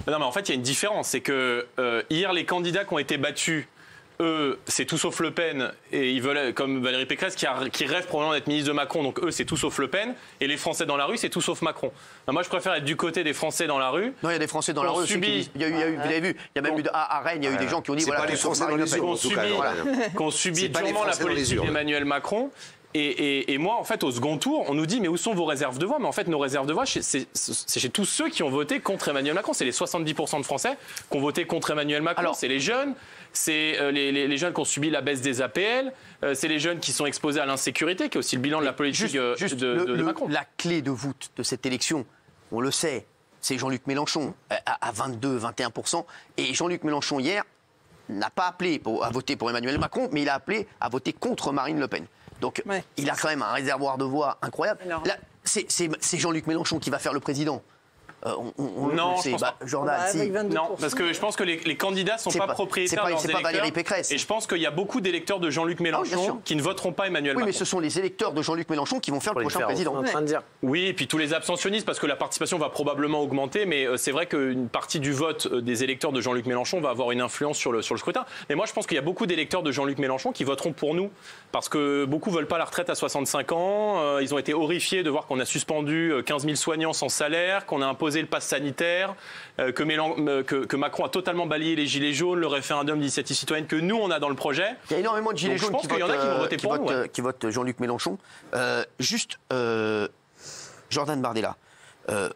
Non, mais en fait, il y a une différence. C'est que hier, les candidats qui ont été battus, eux, c'est tout sauf Le Pen. Et ils veulent, comme Valérie Pécresse, qui rêve probablement d'être ministre de Macron. Donc eux, c'est tout sauf Le Pen. Et les Français dans la rue, c'est tout sauf Macron. Non, moi, je préfère être du côté des Français dans la rue. Non, il y a des Français dans la rue. Il y a eu, vous avez vu, il y a même eu à Rennes, il y a eu des gens qui ont dit voilà, les Français dans les urnes, qu'on subit durement la politique d'Emmanuel Macron. Et moi, en fait, au second tour, on nous dit mais où sont vos réserves de voix? Mais en fait, nos réserves de voix, c'est chez tous ceux qui ont voté contre Emmanuel Macron. C'est les 70% de Français qui ont voté contre Emmanuel Macron. C'est les jeunes, c'est les jeunes qui ont subi la baisse des APL, c'est les jeunes qui sont exposés à l'insécurité, qui est aussi le bilan de la politique de Macron. La clé de voûte de cette élection, on le sait, c'est Jean-Luc Mélenchon à 22-21%. Et Jean-Luc Mélenchon, hier, n'a pas appelé à voter pour Emmanuel Macron, mais il a appelé à voter contre Marine Le Pen. Donc, il a quand même un réservoir de voix incroyable. Là, c'est Jean-Luc Mélenchon qui va faire le président. Non, je pense pas. Jordan, non, parce que je pense que les candidats ne sont pas propriétaires de leurs électeurs. C'est pas Valérie Pécresse. Et je pense qu'il y a beaucoup d'électeurs de Jean-Luc Mélenchon qui ne voteront pas Emmanuel Macron. Oui, mais ce sont les électeurs de Jean-Luc Mélenchon qui vont faire le prochain président. En train de dire. Oui, et puis tous les abstentionnistes, parce que la participation va probablement augmenter, mais c'est vrai qu'une partie du vote des électeurs de Jean-Luc Mélenchon va avoir une influence sur le scrutin. Mais moi, je pense qu'il y a beaucoup d'électeurs de Jean-Luc Mélenchon qui voteront pour nous, parce que beaucoup ne veulent pas la retraite à 65 ans. Ils ont été horrifiés de voir qu'on a suspendu 15 000 soignants sans salaire, qu'on a imposé le pass sanitaire. Que Macron a totalement balayé les gilets jaunes, le référendum d'initiative citoyenne que nous on a dans le projet. Il y a énormément de gilets jaunes qui votent Jean-Luc Mélenchon. Jordan Bardella.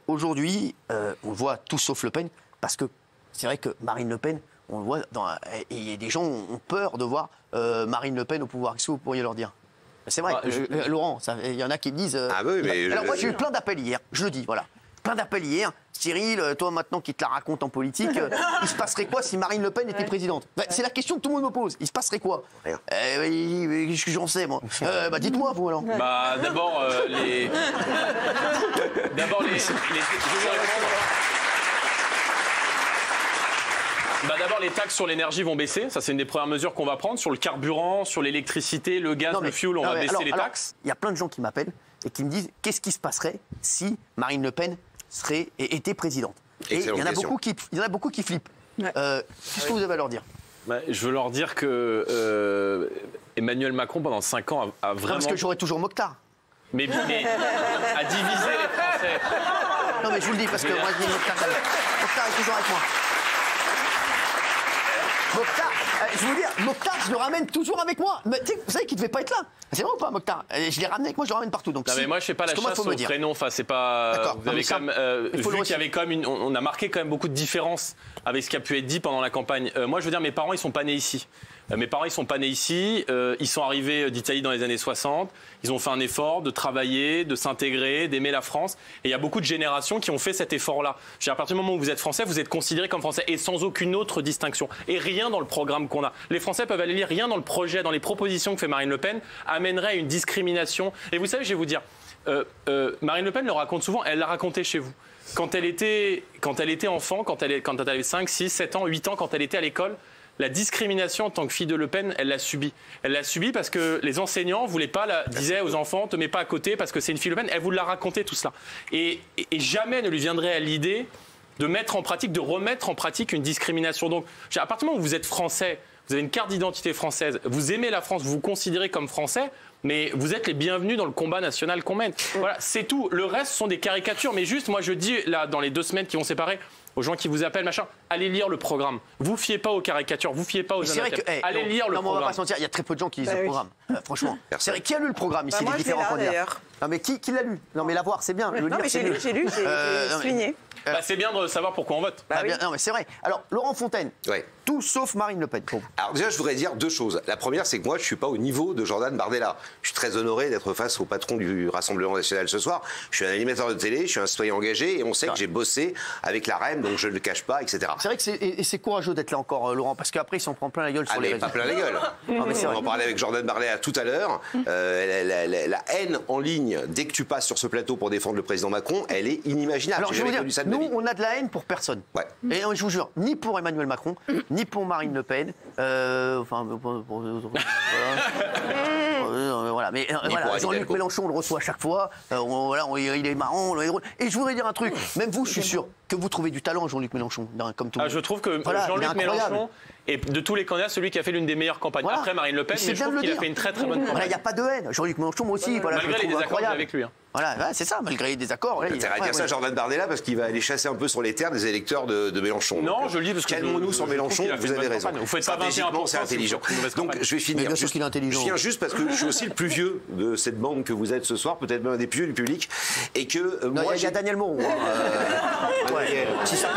Aujourd'hui, on le voit tout sauf Le Pen, parce que c'est vrai que Marine Le Pen, on le voit, et des gens ont peur de voir Marine Le Pen au pouvoir. Qu'est-ce que vous pourriez leur dire? C'est vrai, Laurent, il y en a qui me disent. Alors moi j'ai eu plein d'appels hier, je le dis, voilà. Plein d'appels hier. Cyril, toi maintenant qui te la raconte en politique, il se passerait quoi si Marine Le Pen était présidente? C'est la question que tout le monde me pose. Il se passerait quoi? Rien. Qu'est-ce que j'en sais moi? Dites-moi vous alors. D'abord les. D'abord les. D'abord, les taxes sur l'énergie vont baisser. Ça, c'est une des premières mesures qu'on va prendre. Sur le carburant, sur l'électricité, le gaz, le fioul, on va baisser les taxes. Il y a plein de gens qui m'appellent et qui me disent qu'est-ce qui se passerait si Marine Le Pen était présidente. Et il y en a beaucoup qui flippent. Qu'est-ce que vous avez à leur dire? Je veux leur dire que Emmanuel Macron, pendant 5 ans, a vraiment... parce que j'aurais toujours Mokhtar. Mais a divisé les Français. Non, mais je vous le dis, parce que moi, je dis Mokhtar est toujours avec moi. Mokhtar, je veux dire, Mokhtar, je le ramène toujours avec moi. Mais, vous savez qu'il ne devait pas être là. C'est vrai ou pas, Mokhtar? Je l'ai ramené avec moi, je le ramène partout. Donc, mais moi, je ne fais pas la chasse au prénom. Enfin, c'est pas. Vous avez quand même vu qu'il y avait quand même on a marqué quand même beaucoup de différences avec ce qui a pu être dit pendant la campagne. Moi, je veux dire, mes parents, ils sont pas nés ici. Mes parents, ils sont pas nés ici. Ils sont arrivés d'Italie dans les années 60. Ils ont fait un effort de travailler, de s'intégrer, d'aimer la France. Et il y a beaucoup de générations qui ont fait cet effort-là. À partir du moment où vous êtes français, vous êtes considéré comme français et sans aucune autre distinction. Et rien dans le programme qu'on a. Les Français peuvent aller lire, rien dans le projet, dans les propositions que fait Marine Le Pen, amènerait à une discrimination. Et vous savez, je vais vous dire, Marine Le Pen le raconte souvent, elle l'a raconté chez vous. Quand elle était enfant, quand elle avait 5, 6, 7 ans, 8 ans, quand elle était à l'école, la discrimination en tant que fille de Le Pen, elle l'a subie. Elle l'a subie parce que les enseignants disaient aux enfants, te mets pas à côté parce que c'est une fille Le Pen. Elle vous l'a raconté tout cela. Et jamais ne lui viendrait à l'idée de remettre en pratique une discrimination. Donc, à partir du moment où vous êtes français, vous avez une carte d'identité française, vous aimez la France, vous vous considérez comme français, mais vous êtes les bienvenus dans le combat national qu'on mène. Voilà, c'est tout. Le reste, ce sont des caricatures. Mais juste, moi, je dis, là, dans les 2 semaines qui vont séparer, aux gens qui vous appellent, machin, allez lire le programme. Vous fiez pas aux caricatures, vous fiez pas aux anathèmes. Allez lire le programme. On va pas se mentir, il y a très peu de gens qui lisent le programme. Franchement. C'est vrai, qui a lu le programme ici, les différents candidats? Non, mais qui l'a lu? Non, mais l'avoir, c'est bien. Le lire, j'ai lu, j'ai souligné. C'est bien de savoir pourquoi on vote. Non, mais c'est vrai. Alors, Laurent Fontaine, tout sauf Marine Le Pen. Alors déjà, je voudrais dire 2 choses. La première, c'est que moi, je suis pas au niveau de Jordan Bardella. Je suis très honoré d'être face au patron du Rassemblement national ce soir. Je suis un animateur de télé, je suis un citoyen engagé, et on sait que j'ai bossé avec la REM, donc je ne le cache pas, etc. C'est vrai que c'est courageux d'être là encore, Laurent, parce qu'après, il s'en prend plein la gueule sur les réseaux. Pas plein la gueule. On en parlait avec Jordan Bardella tout à l'heure. La haine en ligne ligne, dès que tu passes sur ce plateau pour défendre le président Macron, elle est inimaginable. Alors, je veux dire, nous, on a de la haine pour personne. Ouais. Et je vous jure, ni pour Emmanuel Macron, ni pour Marine Le Pen. Voilà. Mais voilà, Jean-Luc Mélenchon, on le reçoit à chaque fois. Il est marrant, il est drôle. Et je voudrais dire un truc. Même vous, je suis sûr que vous trouvez du talent, Jean-Luc Mélenchon, comme tout le monde. Je trouve que Jean-Luc Mélenchon est de tous les candidats celui qui a fait l'une des meilleures campagnes. Après Marine Le Pen, mais je trouve qu'il a fait une très très bonne campagne. Il n'y a pas de haine. Jean-Luc Mélenchon, moi aussi, malgré les désaccords avec lui. Voilà, c'est ça, malgré les désaccords. Tu vas dire ça, Jordan Bardella, parce qu'il va aller chasser un peu sur les terres des électeurs de Mélenchon. Non, je le dis parce que calmons-nous sur Mélenchon, vous avez raison. Vous faites pas 21%, c'est intelligent. Donc je vais finir. Bien sûr qu'il est intelligent. Je viens juste parce que je suis aussi le plus vieux de cette bande que vous êtes ce soir, peut-être même un des plus vieux du public, et que moi, il y a Daniel Moreau. Si ça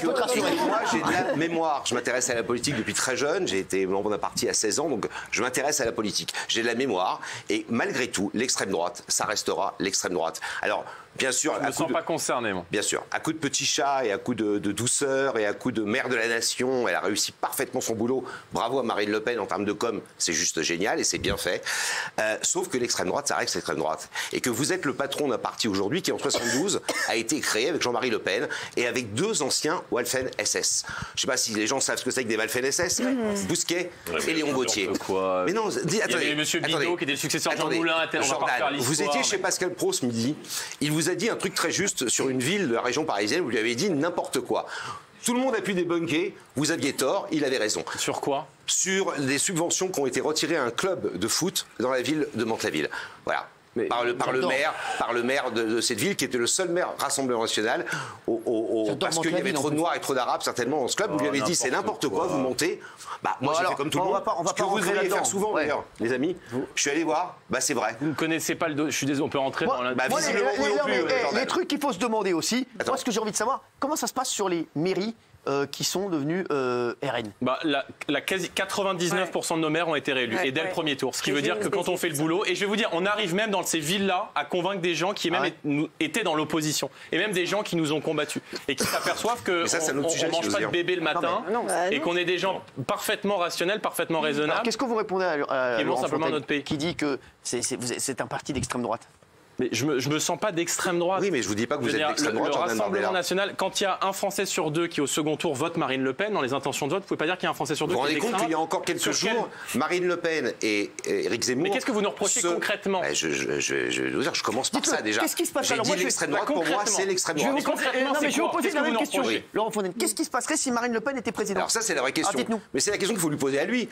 peut te rassurer. Moi, j'ai de la mémoire. Je m'intéresse à la politique depuis très jeune. J'ai été membre d'un parti à 16 ans, donc je m'intéresse à la politique. J'ai de la mémoire, et malgré tout, l'extrême droite, ça restera l'extrême droite. Alors, bien sûr, je ne me sens pas concerné, moi. Bien sûr, à coup de petit chat et à coup de douceur et à coup de mère de la nation, elle a réussi parfaitement son boulot. Bravo à Marine Le Pen en termes de com, c'est juste génial et c'est bien fait. Sauf que l'extrême droite, ça reste l'extrême droite. Et que vous êtes le patron d'un parti aujourd'hui qui, en 72, a été créé avec Jean-Marie Le Pen et avec deux anciens Waffen SS. Je ne sais pas si les gens savent ce que c'est que des Waffen SS, Bousquet et Léon Gauthier. Mais non, il y avait M. Bidot qui était le successeur de Jean Moulin. Vous étiez chez Pascal Pro ce midi. Il vous a dit un truc très juste sur une ville de la région parisienne. Vous lui avez dit n'importe quoi. Tout le monde a pu débunker. Vous aviez tort. Il avait raison. Sur quoi ? Sur des subventions qui ont été retirées à un club de foot dans la ville de Mantes-la-Ville. Voilà. Par le maire de cette ville, qui était le seul maire Rassemblement National, parce qu'il y avait trop de Noirs et trop d'Arabes certainement dans ce club. Vous lui avez dit c'est n'importe quoi, vous montez. Moi j'ai fait comme tout le monde. On va ce que vous devriez faire souvent d'ailleurs, les amis. Je suis allé voir, c'est vrai. Vous ne connaissez pas le dos. Je suis désolé, on peut rentrer dans la. Les trucs qu'il faut se demander aussi. Moi, ce que j'ai envie de savoir, comment ça se passe sur les mairies qui sont devenus RN. La quasi 99% de nos maires ont été réélus et dès le premier tour. Ce qui veut dire que quand on fait le boulot, et je vais vous dire, on arrive même dans ces villes-là à convaincre des gens qui étaient dans l'opposition et même des gens qui nous ont combattus et qui s'aperçoivent qu'on ne mange pas de bébé le matin et qu'on est des gens parfaitement rationnels, parfaitement raisonnables. Qu'est-ce que vous répondez à Laurent Fontaine, notre pays, qui dit que c'est un parti d'extrême droite? Mais je me sens pas d'extrême droite. Oui, mais je vous dis pas que vous êtes d'extrême droite. Le Rassemblement national, quand il y a un Français sur deux qui au second tour vote Marine Le Pen, dans les intentions de vote, vous pouvez pas dire qu'il y a un Français sur deux qui est d'extrême droite. Vous vous rendez compte qu'il y a encore quelques jours, Marine Le Pen et Éric Zemmour. Mais qu'est-ce que vous nous reprochez concrètement? Je vais vous dire, je commence par ça déjà. Qu'est-ce qui se passe? J'ai dit l'extrême droite, pour moi, c'est l'extrême droite. Je vais vous poser la même question. Laurent Fontaine, qu'est-ce qui se passerait si Marine LePen était présidente? Alors ça, c'est la vraie question. Mais c'est la question qu'il faut lui poser à lui.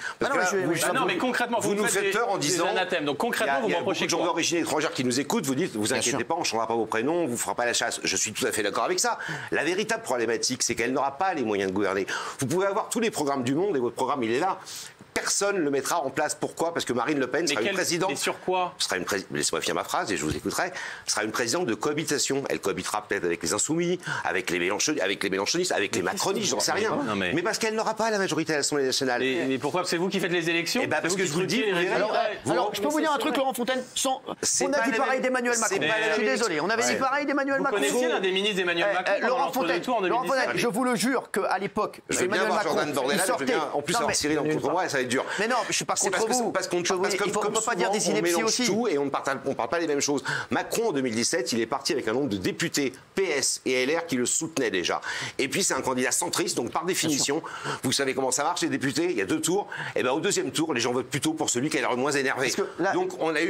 Non, mais concrètement, vous nous faites peur en disant. Donc concrètement, vous me reprochez quoi? Il y a beaucoup de gens d'origine étrangère qui nous écoutent. Vous dites, vous inquiétez pas, on ne changera pas vos prénoms, on ne vous fera pas la chasse. Je suis tout à fait d'accord avec ça. La véritable problématique, c'est qu'elle n'aura pas les moyens de gouverner. Vous pouvez avoir tous les programmes du monde et votre programme, il est là. Personne ne le mettra en place. Pourquoi? Parce que Marine Le Pen sera une présidente. Mais sur quoi? Laissez-moi finir ma phrase et je vous écouterai. Sera une présidente de cohabitation. Elle cohabitera peut-être avec les Insoumis, avec les Mélenchonistes, avec les Macronistes, j'en sais rien. Mais parce qu'elle n'aura pas la majorité à l'Assemblée nationale. Mais pourquoi? C'est vous qui faites les élections? Parce que je vous le dis. Alors, je peux vous dire un truc, Laurent Fontaine. On a dit pareil d'Emmanuel Macron. Je suis désolé. On avait dit pareil d'Emmanuel Macron. Vous connaissiez l'un des ministres d'Emmanuel Macron? Laurent Fontaine, je vous le jure qu'à l'époque, Emmanuel Macron, il sortait. En plus, avoir Cyril contre moi, ça va être dur. Mais non, je suis pas contre vous. Parce qu'on ne peut pas dire des inepties aussi. Tout et on ne parle pas les mêmes choses. Macron, en 2017, il est parti avec un nombre de députés PS et LR qui le soutenaient déjà. Et puis, c'est un candidat centriste, donc par définition, vous savez comment ça marche, les députés, il y a 2 tours. Et bien, au 2e tour, les gens votent plutôt pour celui qui a l'air le moins énervé. Donc, on a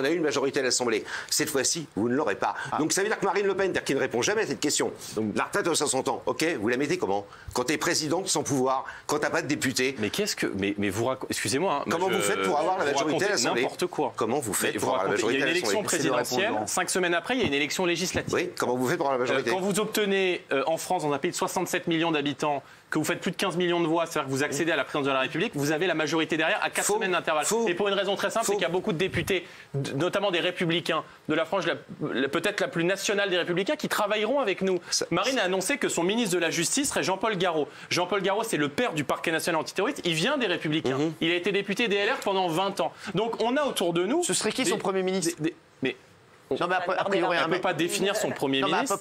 une majorité à l'Assemblée. Cette fois-ci, vous ne l'aurez pas. Donc, ça veut dire que Marine Le Pen, qui ne répond jamais à cette question, la retraite à 60 ans, ok, vous la mettez comment? Quand tu es présidente sans pouvoir, quand tu n'as pas de député. Mais qu'est-ce que. Mais vous excusez-moi. Comment vous faites pour avoir la majorité à l'Assemblée? N'importe quoi. Comment vous faites pour avoir la majorité à l'Assemblée? Il y a une élection présidentielle, 5 semaines après, il y a une élection législative. Oui, comment vous faites pour avoir la majorité? Quand vous obtenez en France, dans un pays de 67 millions d'habitants, que vous faites plus de 15 millions de voix, c'est-à-dire que vous accédez à la présidence de la République, vous avez la majorité derrière à 4 semaines d'intervalle. Et pour une raison très simple, c'est qu'il y a beaucoup de députés, notamment des Républicains, de la frange peut-être la plus nationale des Républicains, qui travailleront avec nous. Marine a annoncé que son ministre de la Justice serait Jean-Paul Garot. Jean-Paul Garot, c'est le père du parquet national antiterroriste. Il vient des Républicains. Il a été député des LR pendant 20 ans. Donc on a autour de nous... Ce serait qui son Premier ministre? Non, mais a priori, elle ne peut pas définir son Premier ministre.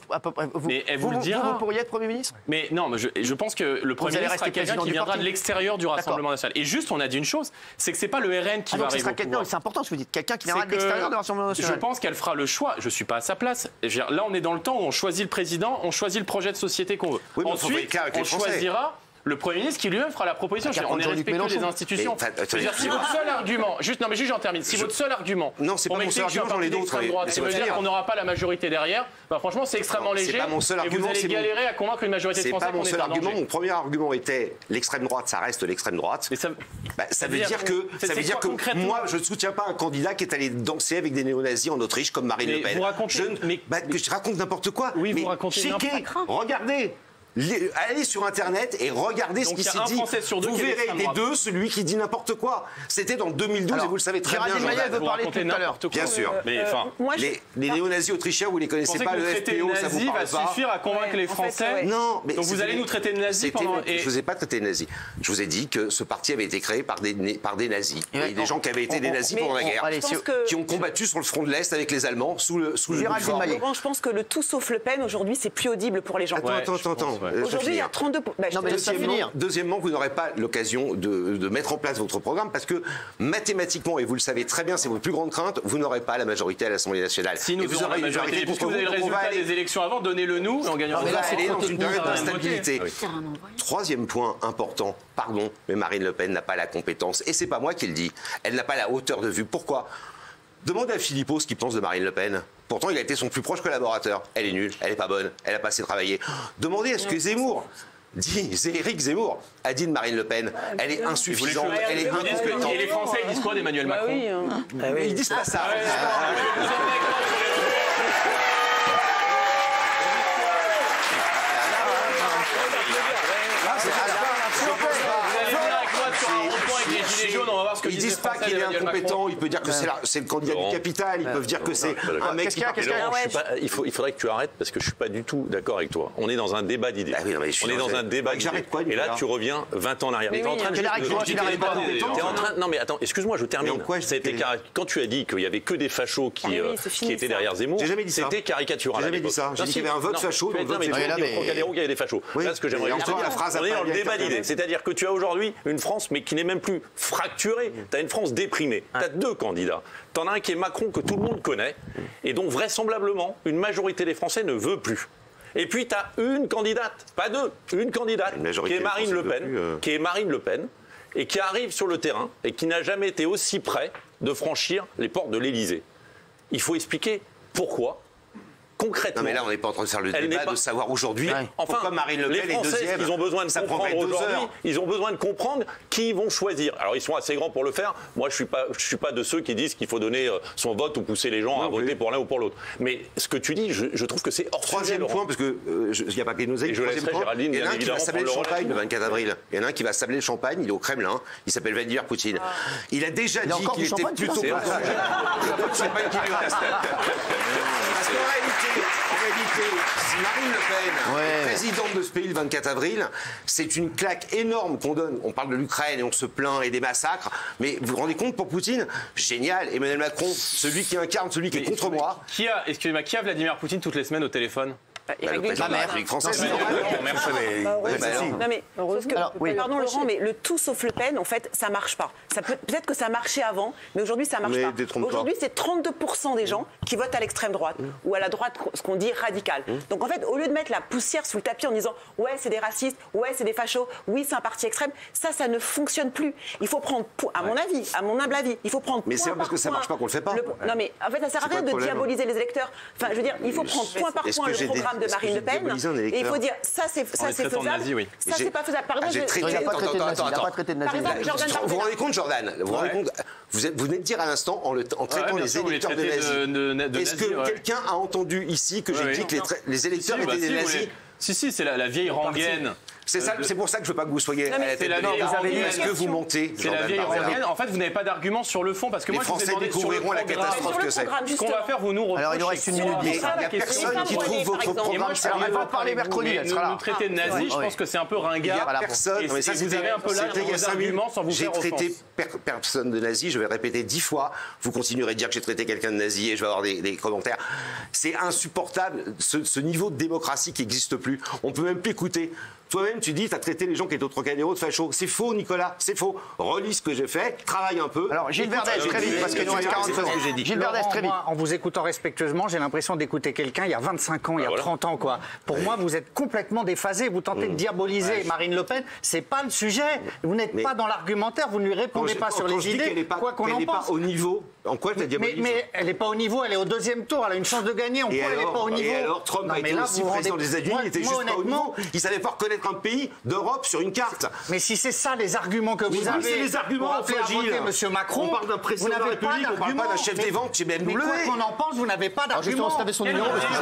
Mais elle vous le dira. Vous pourriez être Premier ministre? Mais non, je pense que le Premier ministre sera quelqu'un qui viendra de l'extérieur du Rassemblement national. Et juste, on a dit une chose, c'est que c'est pas le RN qui va arriver au pouvoir. C'est important ce que vous dites. Quelqu'un qui viendra de l'extérieur du Rassemblement national. Je pense qu'elle fera le choix. Je suis pas à sa place. Là, on est dans le temps où on choisit le président, on choisit le projet de société qu'on veut. Oui, ensuite, on choisira le Premier ministre qui lui-même fera la proposition. On est respectueux des institutions. Si votre seul argument, juste j'en termine. Si votre seul argument, non, c'est pas mon seul argument, j'en ai d'autres. Ça veut dire qu'on n'aura pas la majorité derrière. Franchement, c'est extrêmement léger. C'est pas mon seul argument. Et vous allez galérer à convaincre une majorité de Français qu'on est en danger. C'est pas mon seul argument. Mon premier argument était l'extrême droite, ça reste l'extrême droite. Ça veut dire que moi, je ne soutiens pas un candidat qui est allé danser avec des néo-nazis en Autriche comme Marine Le Pen. Je raconte n'importe quoi. Oui, vous racontez n'importe quoi. Regardez. Allez sur Internet et regardez ce qui s'est dit. Vous verrez des deux celui qui dit n'importe quoi. C'était dans 2012 et vous le savez très bien. Géraldine veut parler tout à l'heure. Bien sûr. Les néo-nazis autrichiens, vous ne les connaissez pas, le FPO, ça vous parle pas. Va suffire à convaincre les Français. Non, mais donc vous allez nous traiter de nazis pendant. Je ne vous ai pas traité de nazis. Je vous ai dit que ce parti avait été créé par des nazis. Et des gens qui avaient été des nazis pendant la guerre, qui ont combattu sur le front de l'Est avec les Allemands sous le Je pense que le tout sauf Le Pen aujourd'hui, c'est plus audible pour les gens. Attends. Aujourd'hui, il y a 32. Deuxièmement, vous n'aurez pas l'occasion de mettre en place votre programme parce que mathématiquement, et vous le savez très bien, c'est votre plus grande crainte, vous n'aurez pas la majorité à l'Assemblée nationale. Si nous aurons la majorité, puisque vous avez le résultat des élections avant, donnez-le nous et on gagnera. On va aller dans une période d'instabilité. Troisième point important, pardon, mais Marine Le Pen n'a pas la compétence. Et c'est pas moi qui le dis. Elle n'a pas la hauteur de vue. Pourquoi ? Demandez à Philippot ce qu'il pense de Marine Le Pen. Pourtant, il a été son plus proche collaborateur. Elle est nulle, elle n'est pas bonne, elle n'a pas assez travaillé. Demandez à ce que Zemmour Éric Zemmour a dit de Marine Le Pen. Elle est insuffisante, elle est incompétente. Et les Français, ils disent quoi d'Emmanuel Macron? Ils disent pas ça. Ils disent pas qu'il est incompétent, il peut dire que c'est le candidat du capital, ils peuvent dire que c'est un mec qui... Il faudrait que tu arrêtes parce que je suis pas du tout d'accord avec toi. On est dans un débat d'idées. On est dans un débat d'idées. Et là, tu reviens 20 en arrière. Non mais attends, excuse-moi, je termine. Quand tu as dit qu'il y avait que des fachos qui étaient derrière Zemmour, c'était caricatural. J'ai jamais dit ça. J'ai dit qu'il y avait un vote facho. Non mais tu as dit au Trocadéro qu'il y avait des fachos. Là, ce que j'aimerais dire, on est dans le débat d'idées. C'est-à-dire que tu as aujourd'hui une France mais qui n'est même plus fracturée. Tu as une France déprimée. Tu as deux candidats. Tu en as un qui est Macron, que tout le monde connaît, et dont vraisemblablement une majorité des Français ne veut plus. Et puis tu as une candidate, pas deux, une candidate, qui est Marine Le Pen, et qui arrive sur le terrain, et qui n'a jamais été aussi près de franchir les portes de l'Élysée. Il faut expliquer pourquoi. Concrètement. Non mais là on n'est pas en train de faire le débat de savoir aujourd'hui pourquoi Marine Le Pen est deuxième. Ils ont besoin de comprendre aujourd'hui. Ils ont besoin de comprendre qui ils vont choisir. Alors ils sont assez grands pour le faire. Moi je suis pas de ceux qui disent qu'il faut donner son vote ou pousser les gens à voter pour l'un ou pour l'autre. Mais ce que tu dis, je trouve que c'est hors sujet. Troisième point parce que il n'y a pas que nos je laisserai Géraldine. Il y en a un qui va sabler le champagne le 24 avril. Il y en a un qui va sabler le champagne. Il est au Kremlin. Il s'appelle Vladimir Poutine. Il a déjà dit qu'il était plutôt. En réalité, si Marine Le Pen, présidente de ce pays le 24 avril, c'est une claque énorme qu'on donne. On parle de l'Ukraine et on se plaint et des massacres. Mais vous vous rendez compte pour Poutine? Génial. Emmanuel Macron, celui qui incarne, celui qui est contre moi. Excusez-moi, qui a Vladimir Poutine toutes les semaines au téléphone? Le président de la République française. Pardon Laurent, mais le tout sauf Le Pen, en fait, ça marche pas. Peut-être que ça marchait avant, mais aujourd'hui ça marche pas. Aujourd'hui, c'est 32% des gens qui votent à l'extrême droite ou à la droite, ce qu'on dit radicale. Donc en fait, au lieu de mettre la poussière sous le tapis en disant ouais c'est des racistes, ouais c'est des fachos, oui c'est un parti extrême, ça ne fonctionne plus. Il faut prendre, à mon avis, à mon humble avis, il faut prendre. Mais c'est parce que ça marche pas qu'on le fait pas. Non mais en fait, ça sert à rien de diaboliser les électeurs. Enfin, je veux dire, il faut prendre point par point le programme de Marine Le Pen et il faut dire ça c'est faisable, ça c'est pas faisable. Par exemple, il n'a pas traité de nazi. Vous vous rendez compte, Jordan, vous venez de dire à l'instant en traitant les électeurs de nazis. Est-ce que quelqu'un a entendu ici que j'ai dit que les électeurs étaient des nazis? Si, c'est la vieille rengaine C'est pour ça que je veux pas que vous soyez à la tête de l'État. Est-ce que vous montez? C'est la vieille rengaine. En fait, vous n'avez pas d'argument sur le fond parce que les Français découvriront la catastrophe que c'est. Ce qu'on va faire, vous nous reprochez. Alors il nous reste une minute. Il n'y a personne qui trouve votre programme sérieux. On va parler mercredi. Nous traiter de nazis, je pense que c'est un peu ringard. Il n'y a personne. Vous avez un peu là vos arguments sans vous faire offense. J'ai traité personne de nazi, je vais répéter 10 fois. Vous continuerez de dire que j'ai traité quelqu'un de nazi et je vais avoir des commentaires. C'est insupportable, ce niveau de démocratie qui n'existe plus. On peut même plus écouter. Toi-même, tu dis, tu as traité les gens qui étaient au Trocadéro de fachos. C'est faux, Nicolas, c'est faux. Relis ce que j'ai fait, travaille un peu. Alors, Gilles Verdez, très vite, parce qu'il nous reste 40 secondes. Gilles Verdez, très vite. En vous écoutant respectueusement, j'ai l'impression d'écouter quelqu'un il y a 25 ans, il y a 30 ans, quoi. Pour moi, vous êtes complètement déphasé. Vous tentez de diaboliser Marine Le Pen. C'est pas le sujet. Vous n'êtes pas dans l'argumentaire. Vous ne lui répondez pas sur les idées. Quoi qu'on en pense. Elle n'est pas au niveau. En quoi je la diabolise? Mais elle n'est pas au niveau. Elle est au deuxième tour. Elle a une chance de gagner. En quoi elle n'est pas au niveau? Et alors, Trump a été aussi président des États-Unis. Il était juste pas au niveau. Il savait pas reconnaître un pays d'Europe sur une carte. Mais si c'est ça les arguments que vous avez, c'est les arguments Monsieur Macron. On parle d'un président de la République, on parle pas d'un chef des ventes chez BMW. Mais quoi qu'on en pense, vous n'avez pas d'argument. Je son numéro parce que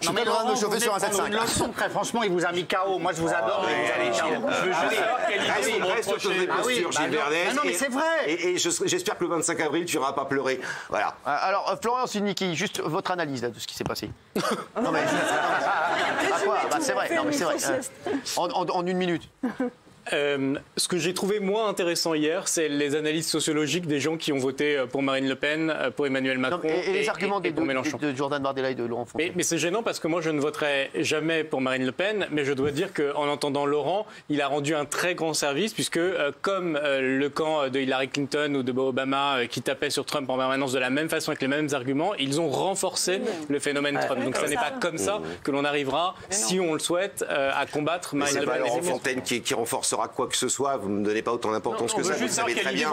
je suis pas loin de chauffer sur un 7.5. Très franchement, il vous a mis KO. Moi, je vous adore. Je veux juste savoir quelle idée vous reste sur tes postures, Gilles Verdez. Non, mais c'est vrai. Et j'espère que le 25 avril, tu n'iras pas pleurer. Voilà. Alors, Florian Silnicki, juste votre analyse là, de ce qui s'est passé. Non, mais. C'est vrai. Non, mais c'est vrai. En une minute. Ce que j'ai trouvé moins intéressant hier, c'est les analyses sociologiques des gens qui ont voté pour Marine Le Pen, pour Emmanuel Macron et les arguments pour Mélenchon. de Jordan Bardella et de Laurent Fabius. Mais c'est gênant parce que moi je ne voterai jamais pour Marine Le Pen, mais je dois dire qu'en entendant Laurent, il a rendu un très grand service puisque comme le camp de Hillary Clinton ou de Obama qui tapait sur Trump en permanence de la même façon avec les mêmes arguments, ils ont renforcé le phénomène Trump. Donc ce n'est pas comme ça que l'on arrivera, si on le souhaite, à combattre Marine Le Pen. C'est pas Laurent Fontaine qui renforcera quoi que ce soit, vous ne me donnez pas autant d'importance que ça, vous savez très bien.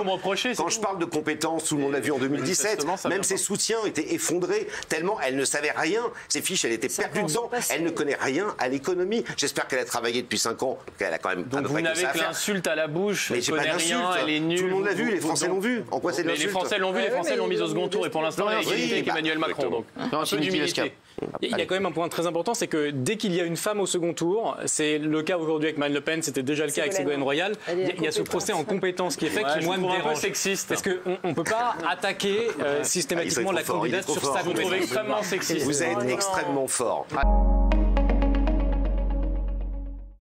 Quand je parle de compétences, tout le monde l'a vu en 2017, même ses soutiens étaient effondrés, tellement elle ne savait rien, ses fiches, elle était perdue dedans, elle ne connaît rien à l'économie. J'espère qu'elle a travaillé depuis 5 ans, qu'elle a quand même donc vous n'avez que l'insulte à la bouche, mais elle connaît rien, elle est nulle. Tout le monde l'a vu, les Français l'ont vu. En quoi c'est de l'insulte? Les Français l'ont vu, les Français l'ont mise au second tour et pour l'instant, elle a égalité avec Emmanuel Macron. Donc un peu d'humilité. Il y a quand même un point très important, c'est que dès qu'il y a une femme au second tour, c'est le cas aujourd'hui avec Marine Le Pen, c'était déjà le cas avec Ségolène Royal, il y a ce procès en compétence qui est fait, qui moi me dérange. Sexiste. Parce qu'on ne peut pas attaquer systématiquement la candidate sur sa compétence. Extrêmement sexiste. Vous êtes extrêmement fort.